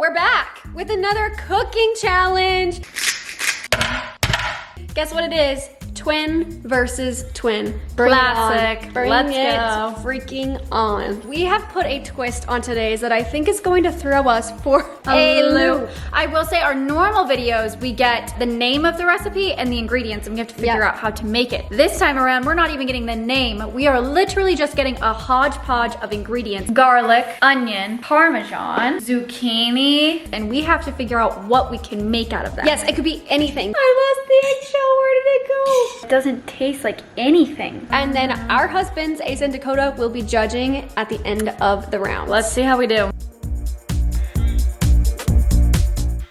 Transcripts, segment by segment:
We're back with another cooking challenge. Guess what it is? Twin versus twin. Classic. Let's go. Freaking on. We have put a twist on today's that I think is going to throw us for a loop. I will say our normal videos, we get the name of the recipe and the ingredients and we have to figure out how to make it. This time around, we're not even getting the name. We are literally just getting a hodgepodge of ingredients. Garlic, onion, Parmesan, zucchini, and we have to figure out what we can make out of that. Yes, it could be anything. I lost the eggshell. Where did it go? It doesn't taste like anything. And then our husbands, Ace and Dakota, will be judging at the end of the round. Let's see how we do.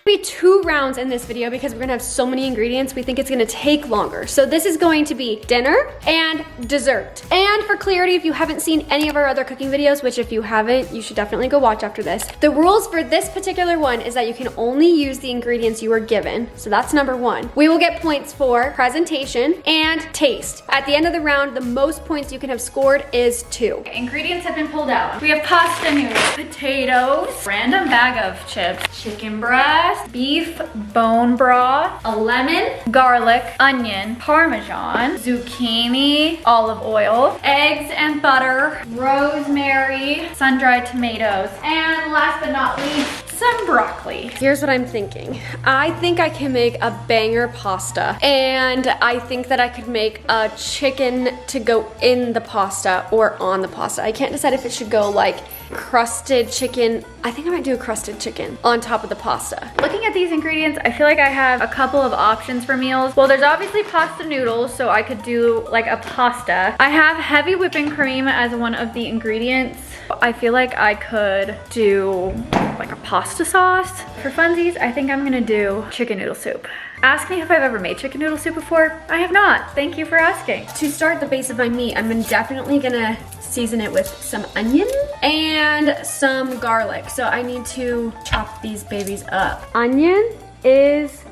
Be 2 rounds in this video because we're gonna have so many ingredients. We think it's gonna take longer. So this is going to be dinner and dessert. And for clarity, if you haven't seen any of our other cooking videos, which if you haven't, you should definitely go watch after this. The rules for this particular one is that you can only use the ingredients you were given. So that's number 1. We will get points for presentation and taste. At the end of the round, the most points you can have scored is 2. Ingredients have been pulled out. We have pasta noodles, potatoes, random bag of chips, chicken breast, beef bone broth, a lemon, garlic, onion, Parmesan, zucchini, olive oil, eggs and butter, rosemary, sun-dried tomatoes, and last but not least, some broccoli. Here's what I'm thinking. I think I can make a banger pasta, and I think that I could make a chicken to go in the pasta or on the pasta. I can't decide if it should go like crusted chicken. I think I might do a crusted chicken on top of the pasta. Looking at these ingredients, I feel like I have a couple of options for meals. Well, there's obviously pasta noodles, so I could do like a pasta. I have heavy whipping cream as one of the ingredients. I feel like I could do like a pasta sauce. For funsies, I think I'm gonna do chicken noodle soup. Ask me if I've ever made chicken noodle soup before. I have not. Thank you for asking. To start the base of my meat, I'm definitely gonna season it with some onion and some garlic. So I need to chop these babies up. Onion is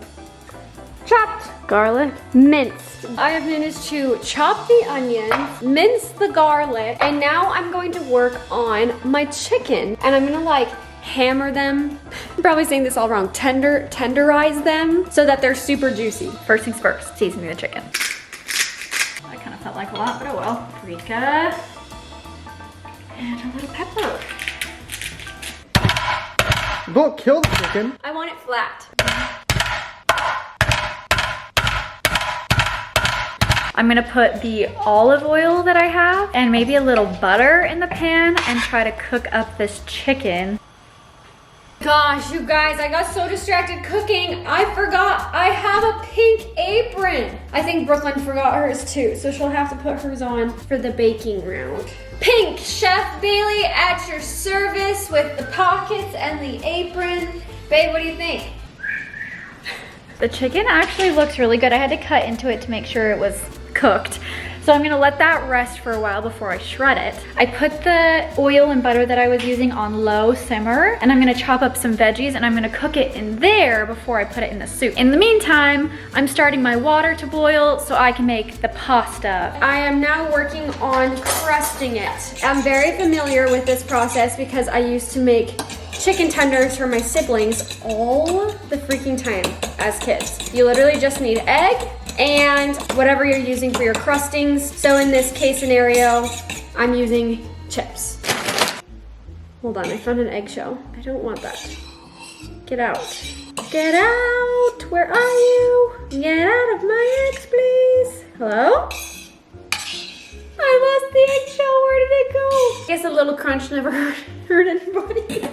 chopped. Garlic, minced. I have managed to chop the onions, mince the garlic, and now I'm going to work on my chicken. And I'm gonna like hammer them. I'm probably saying this all wrong. Tenderize them so that they're super juicy. First things first, seasoning the chicken. That kind of felt like a lot, but oh well. Paprika. And a little pepper. Don't kill the chicken. I want it flat. I'm gonna put the olive oil that I have and maybe a little butter in the pan and try to cook up this chicken. Gosh, you guys, I got so distracted cooking, I forgot I have a pink apron. I think Brooklyn forgot hers too, so she'll have to put hers on for the baking round. Pink Chef Bailey at your service with the pockets and the apron. Babe, what do you think? The chicken actually looks really good. I had to cut into it to make sure it was cooked. So I'm gonna let that rest for a while before I shred it. I put the oil and butter that I was using on low simmer, and I'm gonna chop up some veggies and I'm gonna cook it in there before I put it in the soup. In the meantime, I'm starting my water to boil so I can make the pasta. I am now working on crusting it. I'm very familiar with this process because I used to make chicken tenders for my siblings all the freaking time as kids. You literally just need egg and whatever you're using for your crustings. So in this case scenario, I'm using chips. Hold on, I found an eggshell. I don't want that. Get out. Get out! Where are you? Get out of my eggs, please. Hello? I lost the eggshell. Where did it go? I guess a little crunch never hurt anybody.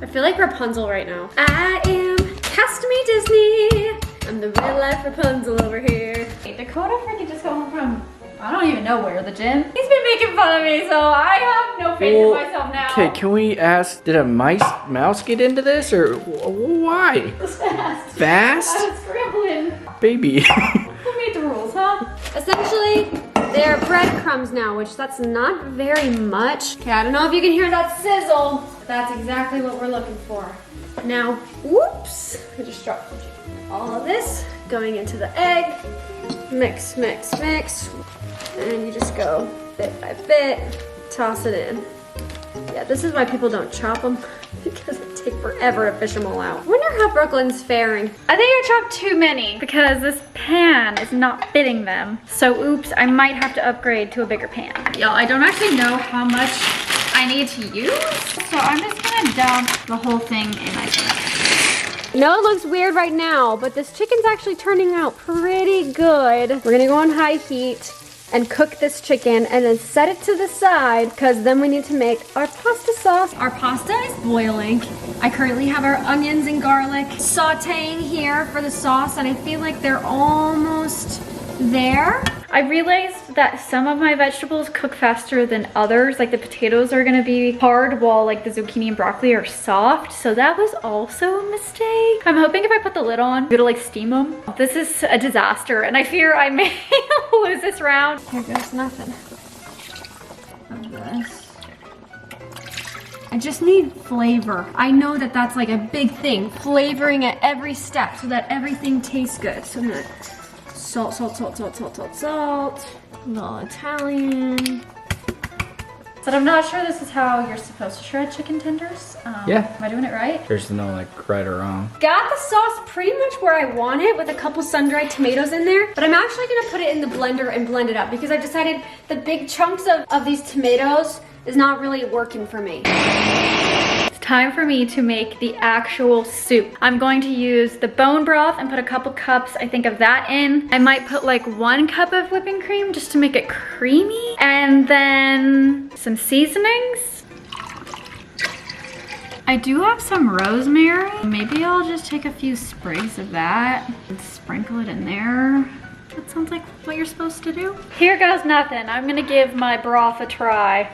I feel like Rapunzel right now. I am Cast Me Disney. I'm the real life Rapunzel over here. Hey, Dakota freaking just got home from, I don't even know where, the gym. He's been making fun of me, so I have no faith in myself now. Okay, can we ask, did a mouse get into this, or why? It was fast. Fast? I was scrambling. Baby. Who made the rules, huh? Essentially, they're breadcrumbs now, which that's not very much. Okay, I don't know if you can hear that sizzle, but that's exactly what we're looking for. Now, whoops, I just dropped all of this going into the egg. Mix, mix, mix. And you just go bit by bit, toss it in. Yeah, this is why people don't chop them, because it takes forever to fish them all out. I wonder how Brooklyn's faring. I think I chopped too many because this pan is not fitting them. So oops, I might have to upgrade to a bigger pan. Y'all, I don't actually know how much I need to use. So I'm just gonna dump the whole thing in my pan. I know it looks weird right now, but this chicken's actually turning out pretty good. We're gonna go on high heat and cook this chicken and then set it to the side because then we need to make our pasta sauce. Our pasta is boiling. I currently have our onions and garlic sauteing here for the sauce, and I feel like they're almost there. I realized that some of my vegetables cook faster than others. Like the potatoes are gonna be hard while like the zucchini and broccoli are soft. So that was also a mistake. I'm hoping if I put the lid on, it'll like steam them. This is a disaster and I fear I may lose this round. Here goes nothing of this. I just need flavor. I know that that's like a big thing. Flavoring at every step so that everything tastes good. So I'm gonna salt, salt, salt, salt, salt, salt, salt. A little Italian. But I'm not sure this is how you're supposed to shred chicken tenders. Yeah. Am I doing it right? There's no like right or wrong. Got the sauce pretty much where I want it with a couple sun-dried tomatoes in there, but I'm actually gonna put it in the blender and blend it up because I decided the big chunks of these tomatoes is not really working for me. It's time for me to make the actual soup. I'm going to use the bone broth and put a couple cups, I think, of that in. I might put like 1 cup of whipping cream just to make it creamy. And then some seasonings. I do have some rosemary. Maybe I'll just take a few sprigs of that and sprinkle it in there. That sounds like what you're supposed to do. Here goes nothing. I'm gonna give my broth a try.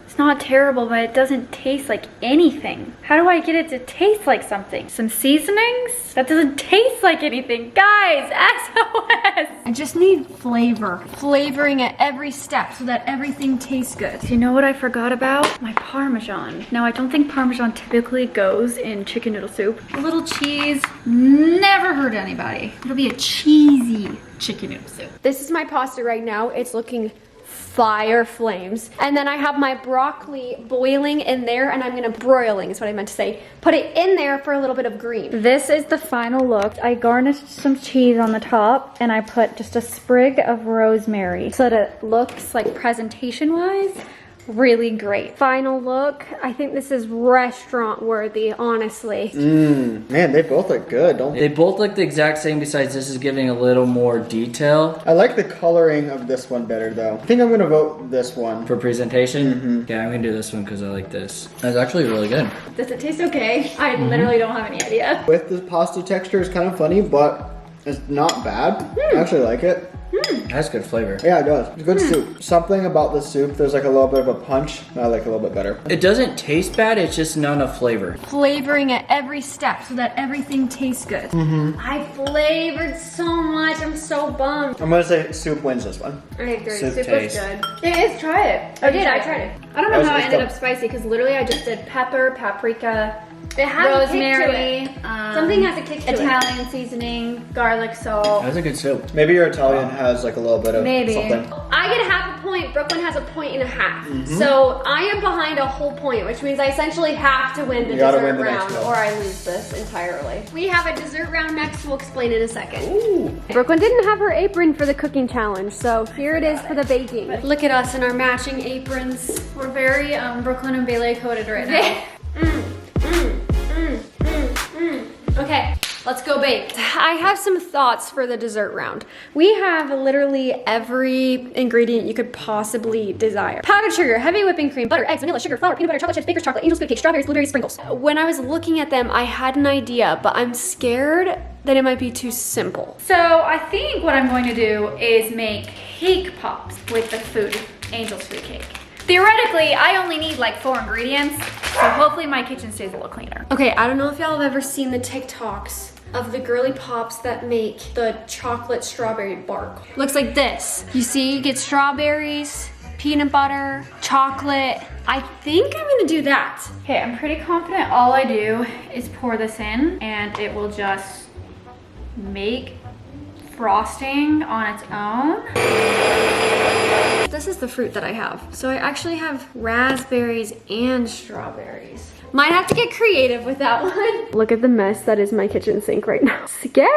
It's not terrible, but it doesn't taste like anything. How do I get it to taste like something? Some seasonings? That doesn't taste like anything. Guys, SOS! I just need flavor. Flavoring at every step so that everything tastes good. Do you know what I forgot about? My Parmesan. Now, I don't think Parmesan typically goes in chicken noodle soup. A little cheese never hurt anybody. It'll be a cheesy chicken noodle soup. This is my pasta right now. It's looking fire flames. And then I have my broccoli boiling in there, and I'm gonna broiling is what I meant to say. Put it in there for a little bit of green. This is the final look. I garnished some cheese on the top and I put just a sprig of rosemary so that it looks like presentation-wise really great. Final look. I think this is restaurant worthy, honestly. Man, they both look good, don't they? They both look the exact same, besides this is giving a little more detail. I like the coloring of this one better though. I think I'm gonna vote this one. For presentation? Yeah, I'm gonna do this one because I like this. That's actually really good. Does it taste okay? I literally don't have any idea. With the pasta texture, it's kind of funny, but it's not bad. I actually like it. It has good flavor. Yeah, it does. It's good soup. Something about the soup, there's like a little bit of a punch that I like a little bit better. It doesn't taste bad, it's just not enough flavor. Flavoring at every step so that everything tastes good. I flavored so much. I'm so bummed. I'm gonna say soup wins this one. I agree. Soup Soup taste. was good. It is, try it. I did. I tried it. I don't know It's- how it it's ended good. up spicy because literally I just did pepper, paprika, It has rosemary. Something has a kick to it. Italian seasoning, garlic salt. That's a good soup. Maybe your Italian has like a little bit of Maybe. something. I get half a point. Brooklyn has a point and a half. So I am behind a whole point, which means I essentially have to win the You gotta dessert win the next round one. or I lose this entirely. We have a dessert round next. We'll explain in a second. Brooklyn didn't have her apron for the cooking challenge, so here it is for the baking. Look at us in our matching aprons. We're very Brooklyn and Bailey coded right now. Okay, let's go bake. I have some thoughts for the dessert round. We have literally every ingredient you could possibly desire. Powdered sugar, heavy whipping cream, butter, eggs, vanilla, sugar, flour, peanut butter, chocolate chips, baker's chocolate, angel's food cake, strawberries, blueberries, sprinkles. When I was looking at them, I had an idea, but I'm scared that it might be too simple. So I think what I'm going to do is make cake pops with the food, angel's food cake. Theoretically, I only need like 4 ingredients, so hopefully my kitchen stays a little cleaner. Okay, I don't know if y'all have ever seen the TikToks of the girly pops that make the chocolate strawberry bark. Looks like this. You see, you get strawberries, peanut butter, chocolate. I think I'm gonna do that. Okay, I'm pretty confident all I do is pour this in and it will just make frosting on its own. This is the fruit that I have. So I actually have raspberries and strawberries. Might have to get creative with that one. Look at the mess that is my kitchen sink right now. Scary,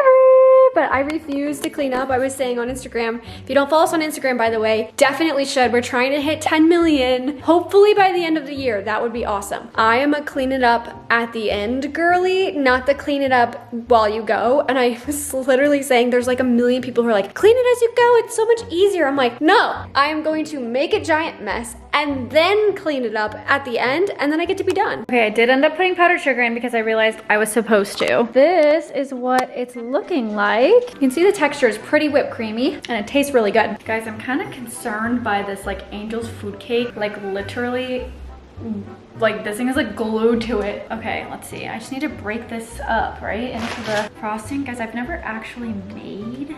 but I refuse to clean up. I was saying on Instagram, if you don't follow us on Instagram, by the way, definitely should. We're trying to hit 10 million, hopefully by the end of the year. That would be awesome. I am a clean it up at the end girly, not the clean it up while you go. And I was literally saying there's like a million people who are like, clean it as you go, it's so much easier. I'm like, no, I am going to make a giant mess and then clean it up at the end, and then I get to be done. Okay, I did end up putting powdered sugar in because I realized I was supposed to. This is what it's looking like. You can see the texture is pretty whipped creamy, and it tastes really good. Guys, I'm kind of concerned by this like Angel's food cake. Like literally, like this thing is like glued to it. Okay, let's see. I just need to break this up, right, into the frosting. Guys, I've never actually made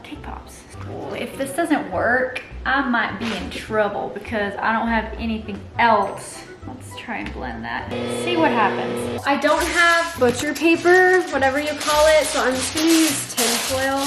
cake pops. Ooh, if this doesn't work, I might be in trouble because I don't have anything else. Let's try and blend that. See what happens. I don't have butcher paper, whatever you call it, so I'm just gonna use tin foil.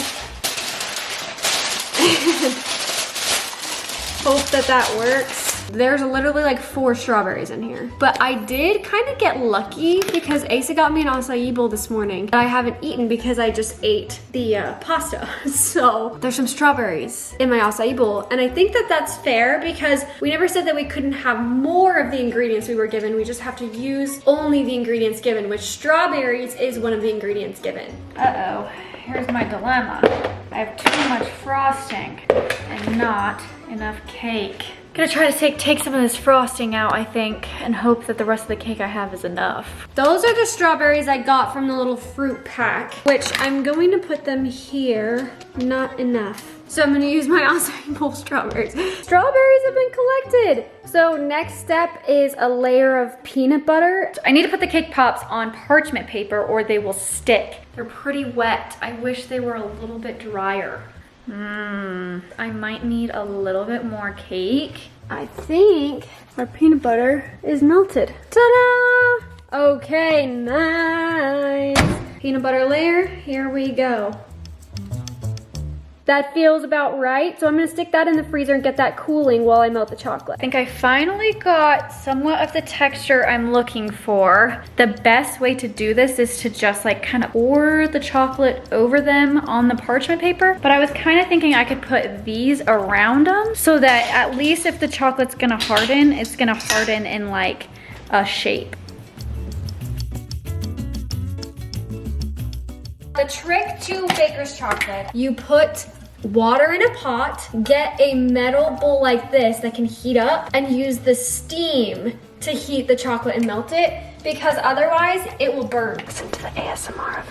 Hope that that works. There's literally like 4 strawberries in here. But I did kind of get lucky because Asa got me an acai bowl this morning that I haven't eaten because I just ate the pasta. So there's some strawberries in my acai bowl. And I think that that's fair because we never said that we couldn't have more of the ingredients we were given. We just have to use only the ingredients given, which strawberries is one of the ingredients given. Uh-oh, here's my dilemma. I have too much frosting and not enough cake. Gonna try to take some of this frosting out, I think, and hope that the rest of the cake I have is enough. Those are the strawberries I got from the little fruit pack, which I'm going to put them here. Not enough. So I'm gonna use my acai bowl strawberries. Strawberries have been collected. So next step is a layer of peanut butter. I need to put the cake pops on parchment paper or they will stick. They're pretty wet. I wish they were a little bit drier. I might need a little bit more cake. I think our peanut butter is melted. Ta-da! Okay, nice. Peanut butter layer, here we go. That feels about right, so I'm gonna stick that in the freezer and get that cooling while I melt the chocolate. I think I finally got somewhat of the texture I'm looking for. The best way to do this is to just like kind of pour the chocolate over them on the parchment paper, but I was kind of thinking I could put these around them so that at least if the chocolate's gonna harden, it's gonna harden in like a shape. The trick to baker's chocolate, you put water in a pot, get a metal bowl like this that can heat up, and use the steam to heat the chocolate and melt it, because otherwise it will burn. Listen to the ASMR of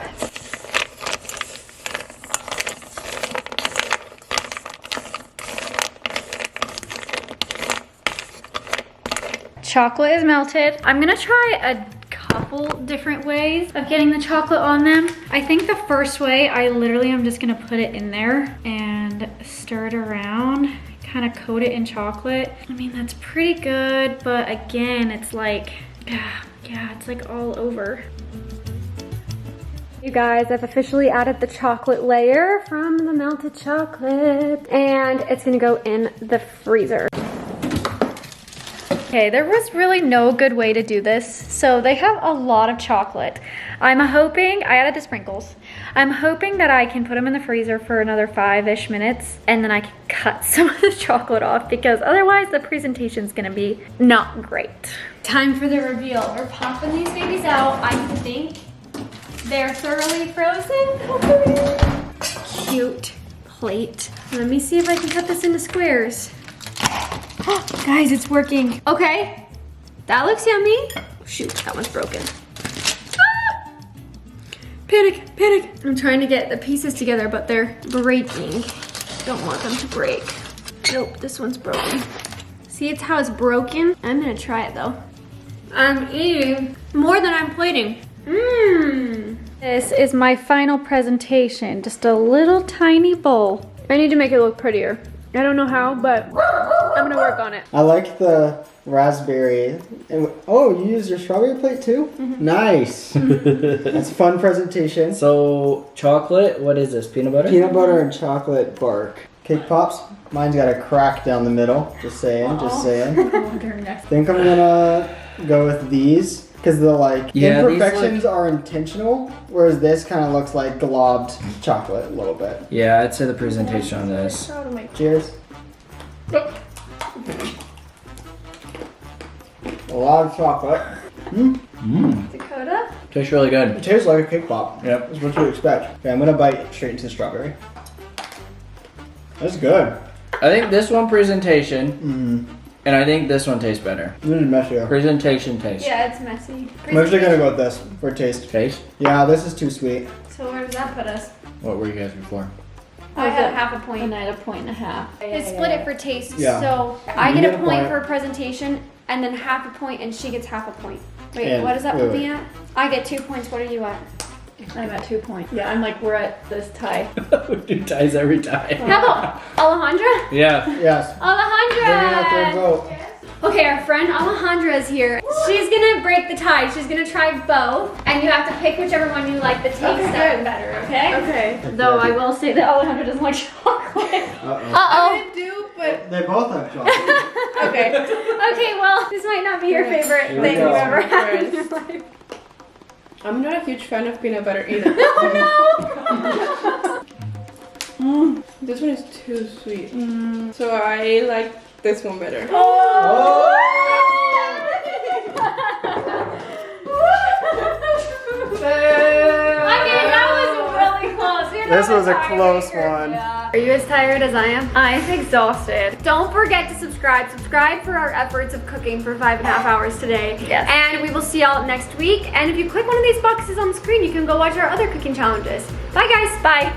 it. Chocolate is melted. I'm gonna try a couple different ways of getting the chocolate on them. I think the first way, I literally am just gonna put it in there and stir it around, kind of coat it in chocolate. I mean, that's pretty good, but again, it's like, yeah, it's like all over. You guys, I've officially added the chocolate layer from the melted chocolate, and it's gonna go in the freezer. Okay, there was really no good way to do this. So they have a lot of chocolate. I'm hoping, I added the sprinkles. I'm hoping that I can put them in the freezer for another 5-ish minutes and then I can cut some of the chocolate off because otherwise the presentation's gonna be not great. Time for the reveal. We're popping these babies out. I think they're thoroughly frozen. Cute plate. Let me see if I can cut this into squares. Guys, it's working. Okay, that looks yummy. Oh, shoot, that one's broken. Ah! Panic, panic. I'm trying to get the pieces together, but they're breaking. Don't want them to break. Nope, this one's broken. See, it's how it's broken. I'm gonna try it though. I'm eating more than I'm plating. This is my final presentation, just a little tiny bowl. I need to make it look prettier. I don't know how, but I'm gonna work on it. I like the raspberry. Oh, you used your strawberry plate too? Nice. That's a fun presentation. So, chocolate, what is this? Peanut butter? Peanut butter and chocolate bark. Cake pops. Mine's got a crack down the middle. Just saying, just saying. Think I'm gonna go with these. Because the Yeah, these imperfections are intentional, whereas this kind of looks like globbed chocolate a little bit. Yeah, I'd say the presentation on this. Cheers. A lot of chocolate. Dakota? Tastes really It good. tastes like a cake pop. Yep. That's what you expect. Okay, I'm gonna bite straight into the strawberry. That's good. I think this one presentation, and I think this one tastes better. This is messier. Presentation taste. Yeah, it's messy. I'm actually gonna go with this for taste. Taste? Yeah, this is too sweet. So where does that put us? What were you guys before? I had half a point. And I had a point and a half. It split it for taste, Yeah. so I You get a point point. for presentation, and then half a point, and she gets half a point. Wait, And- what does that wait, put me wait. at? I get 2 points. What are you at? I'm at 2 points. Yeah, I'm like, we're at this tie. We do ties every time. How about Alejandra? Yeah. Yes. Bring in a third Alejandra! vote. Okay, our friend Alejandra is here. She's gonna break the tie. She's gonna try both, and you have to pick whichever one you like the taste of better, okay? Okay. Though I will say that Alejandra doesn't like chocolate. Uh-oh. Uh-oh. I do, but They both have chocolate. okay. Okay, well, this might not be your favorite Here we thing go. you've ever had in your life. I'm not a huge fan of peanut butter either. This one is too sweet. So I like this one better. Okay, that was really close. You're This not was a tired, close you're- one. yeah. Are you as tired as I am? I'm exhausted. Don't forget to subscribe. Subscribe for our efforts of cooking for 5.5 hours today. Yes. And we will see y'all next week. And if you click one of these boxes on the screen, you can go watch our other cooking challenges. Bye, guys. Bye.